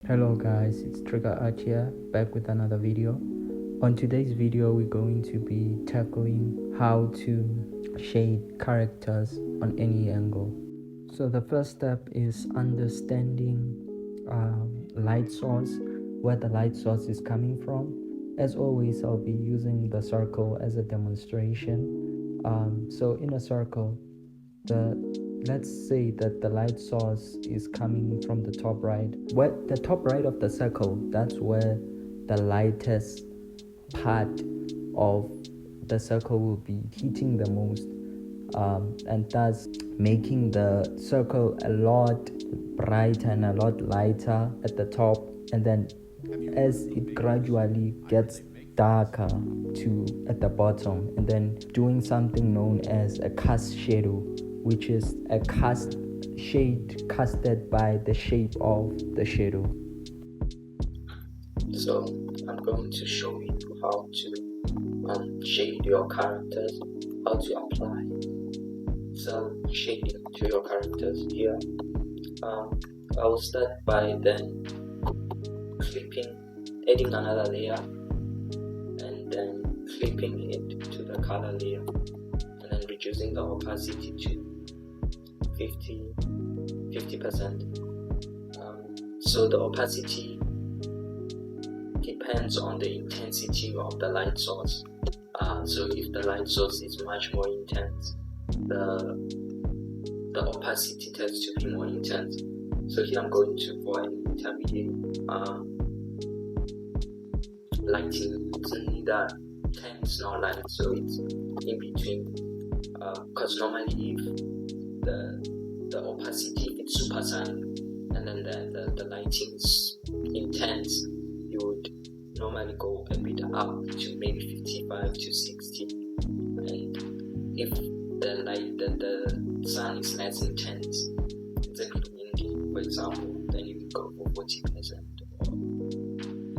Hello guys, it's Trigger Art here, back with another video. On today's video, we're going to be tackling how to shade characters on any angle. So the first step is understanding light source, where the light source is coming from. As always, I'll be using the circle as a demonstration. So in a circle, let's say that the light source is coming from the top right. Where the top right of the circle, that's where the lightest part of the circle will be hitting the most, and thus making the circle a lot brighter and a lot lighter at the top, and then as it gradually gets darker to at the bottom, and then doing something known as a cast shadow, which is a cast shade casted by the shape of the shadow. So I'm going to show you how to shade your characters, how to apply cel shading to your characters here. I will start by then adding another layer, and then clipping it to the color layer, and then reducing the opacity to 50%. So the opacity depends on the intensity of the light source. So if the light source is much more intense, the opacity tends to be more intense. So here I'm going to for an intermediate lighting. It's neither intense nor light, so it's in between. Because normally if the opacity is supersonic and then the lighting is intense, you would normally go a bit up to maybe 55 to 60, and if the sun is less intense, exactly windy for example, then you would go for 40% or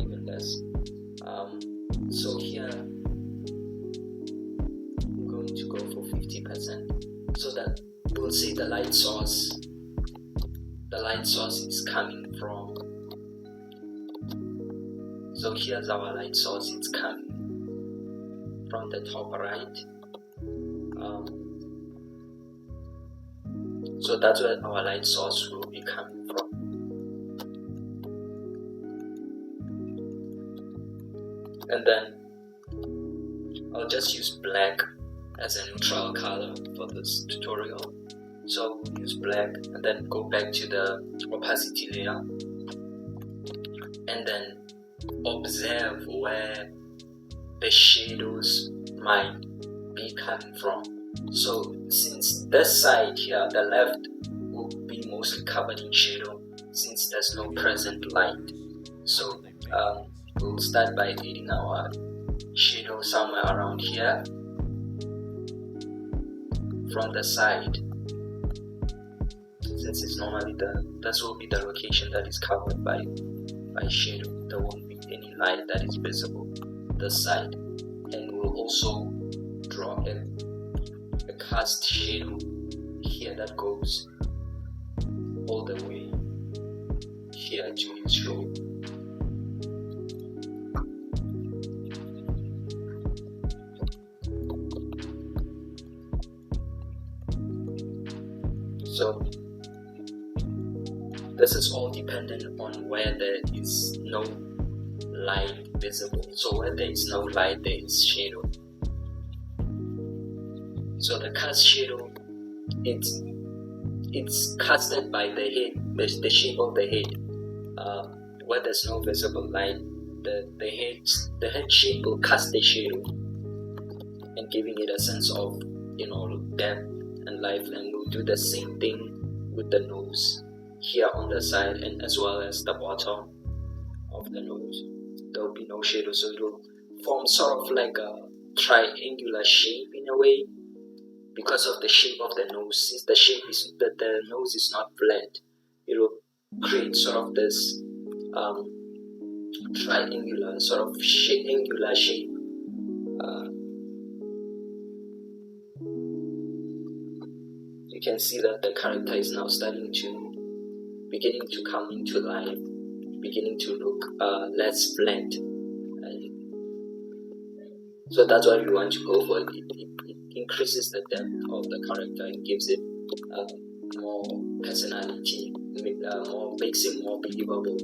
even less. So here I'm going to go for 50%, so that we'll say the light source is coming from, so here's our light source. It's coming from the top right. So that's where our light source will be coming from. And then I'll just use black as a neutral color for this tutorial. So we'll use black and then go back to the opacity layer, and then observe where the shadows might be coming from. So since this side here, the left, will be mostly covered in shadow since there's no present light. So we'll start by adding our shadow somewhere around here from the side. Since it's normally this will be the location that is covered by shadow, there won't be any light that is visible this side. And we'll also draw a cast shadow here that goes all the way here to his shoulder. So this is all dependent on where there is no light visible. So where there is no light, there is shadow. So the cast shadow, it's casted by the head, the shape of the head. Where there's no visible light, the head shape will cast the shadow and giving it a sense of depth and life. And we'll do the same thing with the nose here on the side, and as well as the bottom of the nose. There will be no shadow, so it will form sort of like a triangular shape in a way, because of the shape of the nose. Since the nose is not flat, it will create sort of this triangular sort of angular shape. You can see that the character is now beginning to come into life. beginning to look less flat. So that's what we want to go for. It increases the depth of the character and gives it more personality, makes it more believable.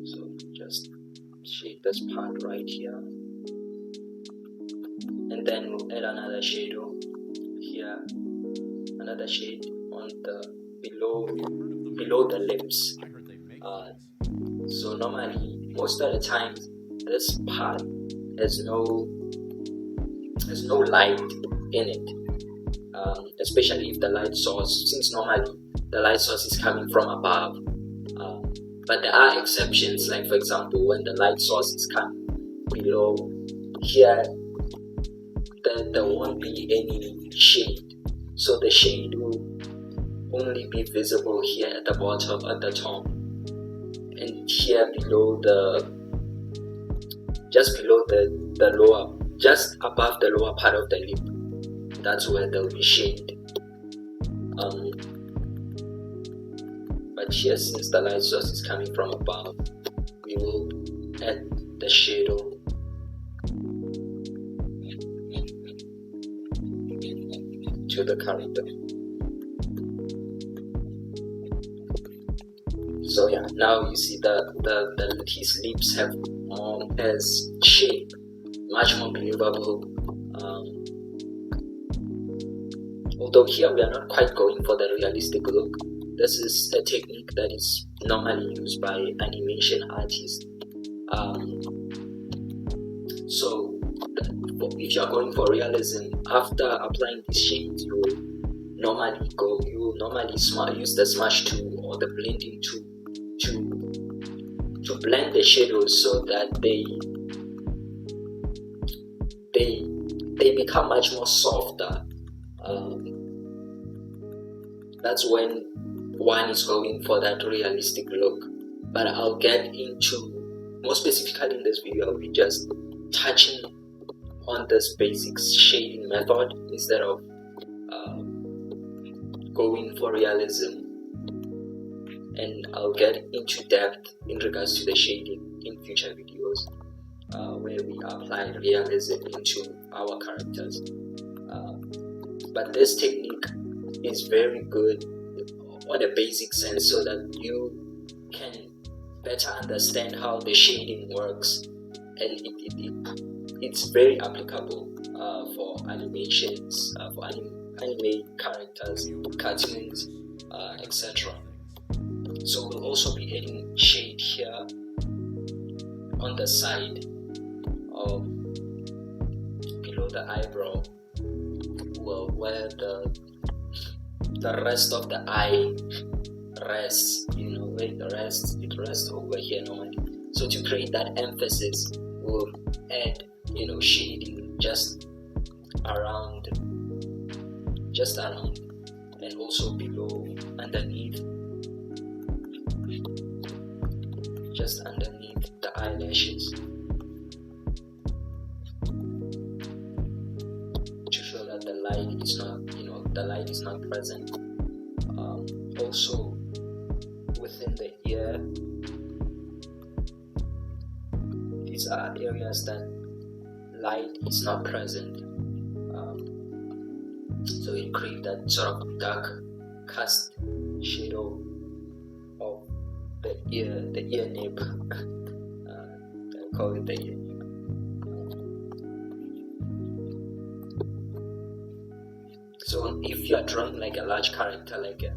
So just shade this part right here, and then we'll add another shadow here, another shade on the below the lips. So normally, most of the time, this part has no light in it, especially if the light source, since normally the light source is coming from above. But there are exceptions, like for example, when the light source is coming below here, then there won't be any shade. So the shade will only be visible here at the bottom, at the top, and here below just below the lower, just above the lower part of the lip. That's where there will be shade. But here, since the light source is coming from above, we will add the shadow to the character. So yeah, now you see his lips have more as shape, much more believable. Although here we are not quite going for the realistic look. This is a technique that is normally used by animation artists. So if you are going for realism, after applying these shades, you will normally use the smudge tool or the blending tool to blend the shadows so that they become much more softer. That's when one is going for that realistic look. But I'll get into, more specifically in this video, I'll be just touching on this basic shading method instead of going for realism, and I'll get into depth in regards to the shading in future videos where we apply realism into our characters. But this technique is very good on a basic sense so that you can better understand how the shading works, and it's very applicable for animations, for anime characters, cartoons, etc. So we'll also be adding shade here on the side of below the eyebrow, well, where the rest of the eye rests, where it rests over here normally. So to create that emphasis, we'll add shading just around, and also below, underneath, just underneath the eyelashes, to show that the light is not present. Also within the ear, these are areas that light is not present. So you create that sort of dark cast shadow of the ear nib. I call it the ear nib. So if you are drawing like a large character, like a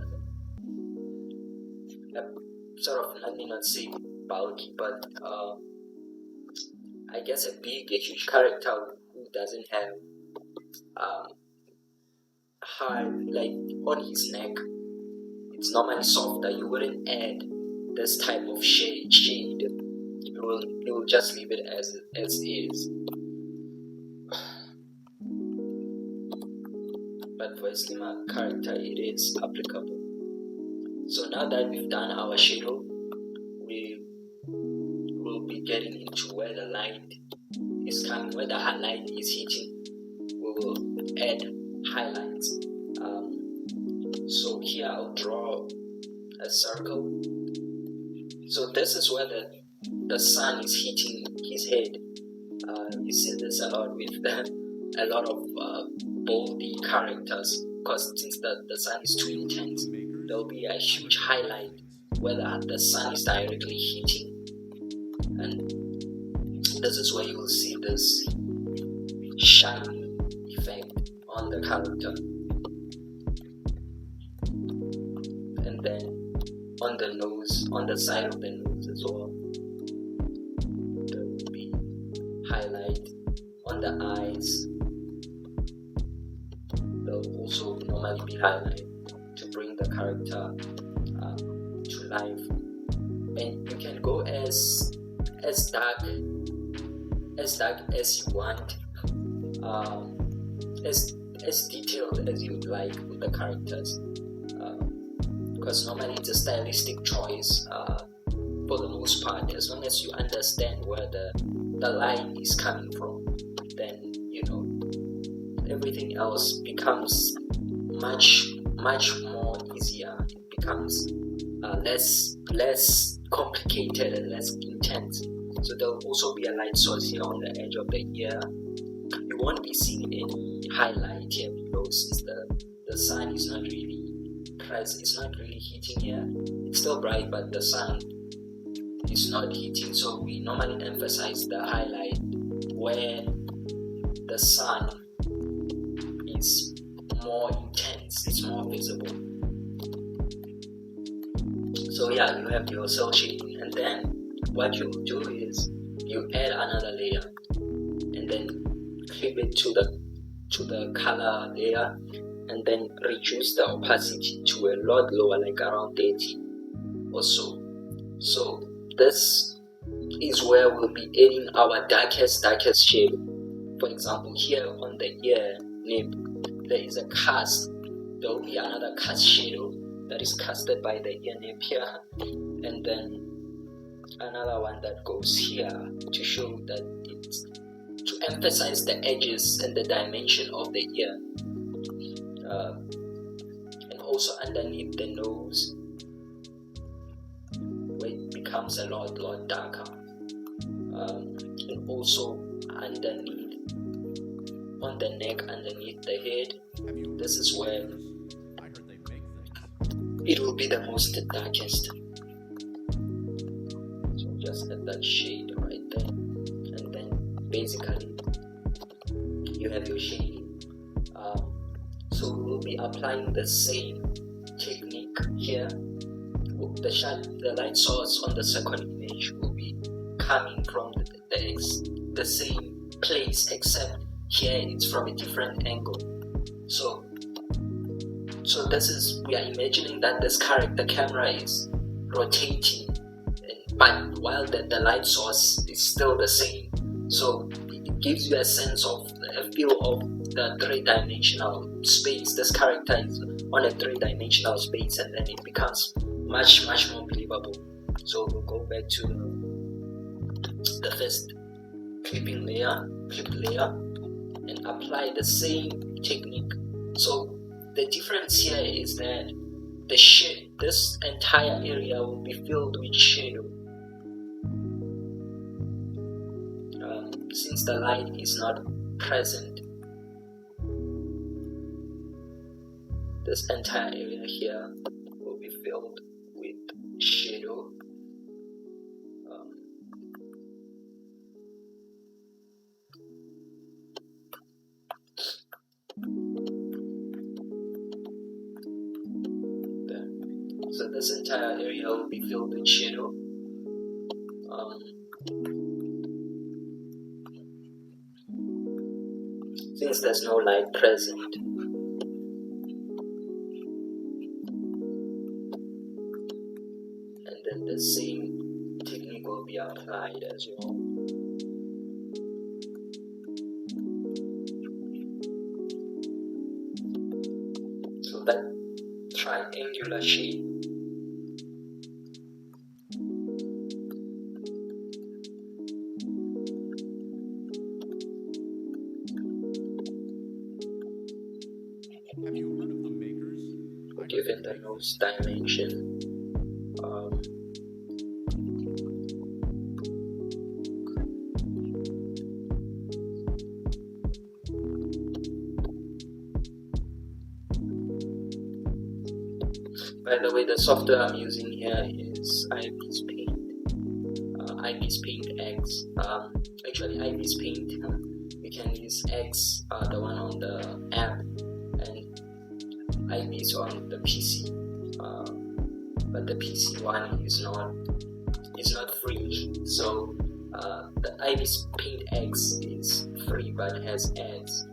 sort of, let me not say bulky, but I guess a huge character who doesn't have hard, like on his neck, it's normally softer. You wouldn't add this type of shade. You will just leave it as is. But for a slimmer character, it is applicable. So now that we've done our shadow, we will be getting into where the light is coming, where the highlight is hitting. We will add highlights. So here I'll draw a circle. So this is where the sun is hitting his head. You see this a lot with a lot of boldy characters, because since the sun is too intense, there will be a huge highlight where the sun is directly hitting, and this is where you will see this shiny effect on the character. And then on the nose, on the side of the nose as well, there will be highlight. On the eyes, there will also normally be highlight to bring the character to life. And you can go as dark as you want, as detailed as you like with the characters, because normally it's a stylistic choice for the most part. As long as you understand where the light is coming from, then everything else becomes much more easier. It becomes less complicated and less intense. So there will also be a light source here on the edge of the ear. You won't be seeing any highlight here below, since the sun is not really it's not really hitting here. It's still bright, but the sun is not hitting. So we normally emphasize the highlight where the sun is more intense, it's more visible. So yeah, you have your cel shading, and then what you do is you add another layer and then clip it to the color layer, and then reduce the opacity to a lot lower, like around 30 or so. So this is where we'll be adding our darkest shadow. For example, here on the ear nib, there is a cast. There will be another cast shadow that is casted by the ear nib here, and then another one that goes here to show that it's to emphasize the edges and the dimension of the ear, and also underneath the nose, where it becomes a lot darker, and also underneath on the neck, underneath the head. This is where it will be the most darkest. So just add that shade right there, and then basically you have your shading. So we'll be applying the same technique here. The light source on the second image will be coming from the same place, except here it's from a different angle. So this is, we are imagining that the camera is rotating, but while the light source is still the same. So it gives you a sense of a feel of the three-dimensional space. This character is on a three-dimensional space, and then it becomes much more believable. So we'll go back to the first clipped layer, and apply the same technique. So the difference here is that this entire area will be filled with shadow, since the light is not present. This entire area here will be filled with shadow. So this entire area will be filled with shadow. Since there's no light present. And then the same technique will be applied as well. So that triangular shape given the nose dimension. By the way, the software I'm using here is IB's Paint. IB's Paint X. Actually, IB's Paint. You can use X, the one on the app, and IB's on the PC. But the PC one is not free. So the IB's Paint X is free but has ads.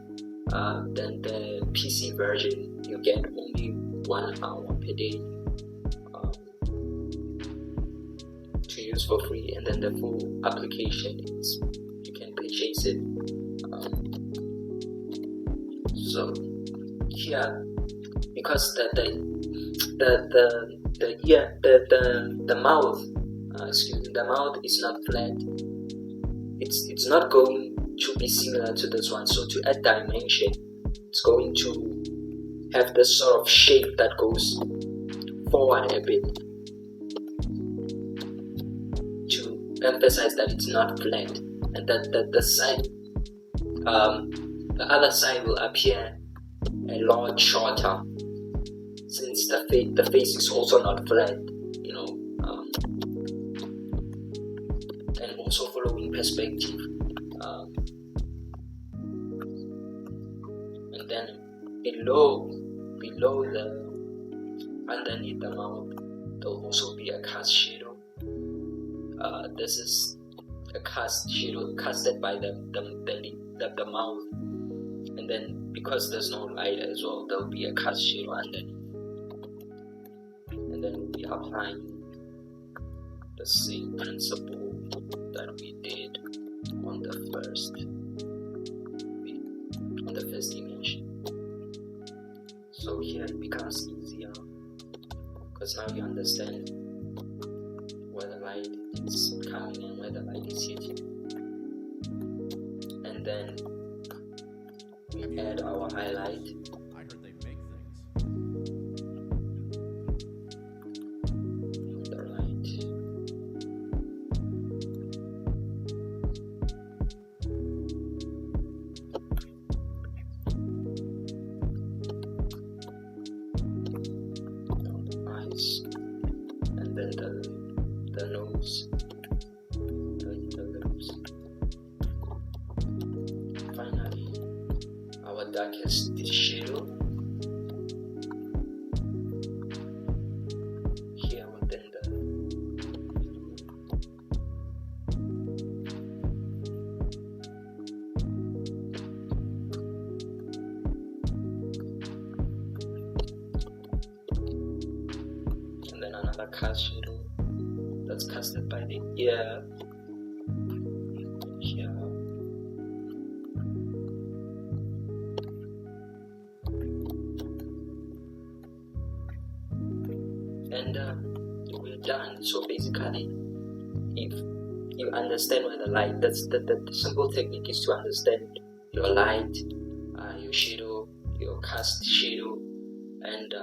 Then the PC version, you get only 1 hour per day to use for free, and then the full application is you can purchase it. So here, because the mouth, the mouth is not flat. It's not going to be similar to this one. So to add dimension, it's going to have this sort of shape that goes forward a bit to emphasize that it's not flat, and that the side, the other side will appear a lot shorter, since the face is also not flat, and also following perspective. And then below the underneath the mouth, there'll also be a cast shadow. This is a cast shadow casted by the mouth, and then because there's no light as well, there'll be a cast shadow underneath, and then we'll be applying the same principle that we did on the first image. So here it becomes easier because now you understand where the light is coming and where the light is hitting. And then we add our highlight. I heard they make things. On the right. On the eyes. And then the nose. The lips. Finally, our darkest shadow here within the and then another cast shadow that's casted by the ear here. And we're done. So basically, if you understand where the light, the simple technique is to understand your light, your shadow, your cast shadow, and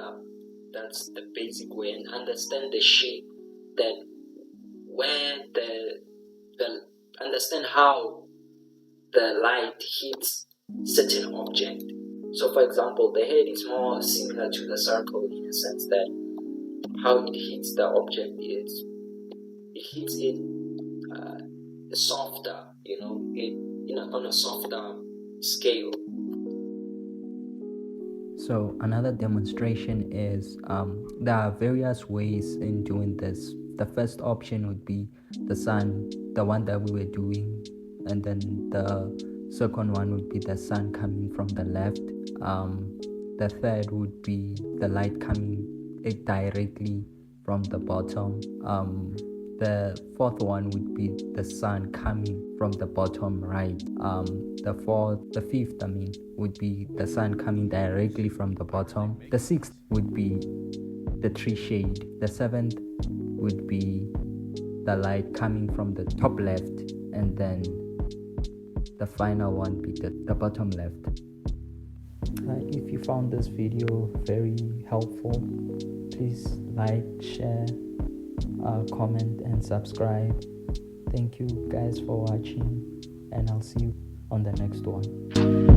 that's the basic way, and understand the shape, that where understand how the light hits certain object. So for example, the head is more similar to the circle in a sense that how it hits the object is it hits it softer, on a softer scale. So another demonstration is there are various ways in doing this. The first option would be the sun, the one that we were doing, and then the second one would be the sun coming from the left. The third would be the light coming directly from the bottom. The fourth one would be the sun coming from the bottom right. The fifth would be the sun coming directly from the bottom. The sixth would be the tree shade. The seventh would be the light coming from the top left, and then the final one be the bottom left. If you found this video very helpful, please like, share, comment and subscribe. Thank you guys for watching, and I'll see you on the next one.